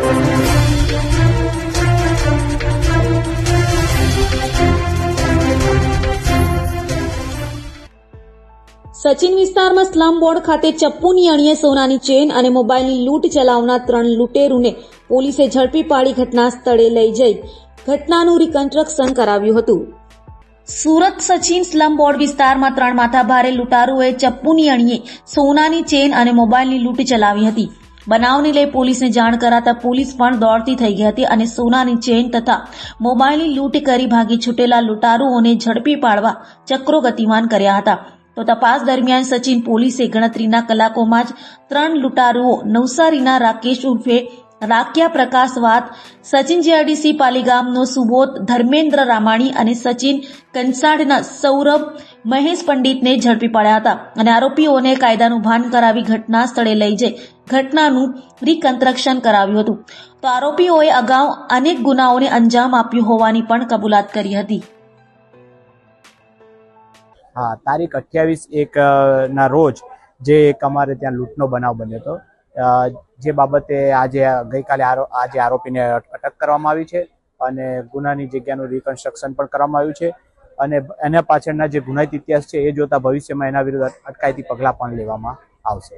સચિન વિસ્તારમાં slum board ખાતે ચપ્પુની અણીએ સોનાની ચેન અને મોબાઈલની લૂંટ ચલાવનાર 3 લૂંટેરુને પોલીસે ઝડપી પાડી ઘટના સ્થળે લઈ જઈ ઘટનાનું રિકન્સ્ટ્રક્શન કરાવ્યું હતું। સુરત સચિન સ્લમ બોર્ડ વિસ્તારમાં 3 માથાભારે લૂંટારુઓએ ચપ્પુની અણીએ સોનાની ચેન અને મોબાઈલની લૂંટ ચલાવી હતી। બનાવને લઈ પોલીસને જાણ કરાતા પોલીસ પણ દોડતી થઈ ગઈ હતી અને સોનાની ચેન તથા મોબાઈલની લૂંટ કરી ભાગી છૂટેલા લૂંટારુઓને ઝડપી પાડવા ચક્રો ગતિમાન કર્યા હતા। તો તપાસ દરમિયાન સચિન પોલીસે ગણતરીના કલાકોમાં જ 3 લૂંટારુઓ નવસારીના રાકેશ ઉર્ફે રાક્યા પ્રકાશ વાત, સચિન જીઆરડીસી પાલીગામનો સુબોધ ધર્મેન્દ્ર રામાણી અને સચિન કંસાડના સૌરભ મહેશ પંડિતને ઝડપી પાડ્યા હતા અને આરોપીઓને કાયદાનું ભાન કરાવી ઘટના સ્થળે લઈ જઈ ઘટનાનું રિકન્સ્ટ્રક્શન કરાવ્યું હતું। તો આરોપીઓએ અગાઉ અનેક ગુનાઓને અંજામ આપ્યું હોવાની પણ કબૂલાત કરી હતી। हाँ, तारीख 28/1 ના રોજ જે એક અમારે ત્યાં લૂંટનો બનાવ બન્યો હતો, જે બાબતે ગઈકાલે આરોપીને અટક કરવામાં આવી છે અને ગુનાની જગ્યાનું રિકન્સ્ટ્રક્શન પણ કરવામાં આવ્યું છે અને એના પાછળના જે ગુનાહિત ઇતિહાસ છે એ જોતા ભવિષ્યમાં એના વિરુદ્ધ અટકાયતી પગલાં પણ લેવામાં આવશે।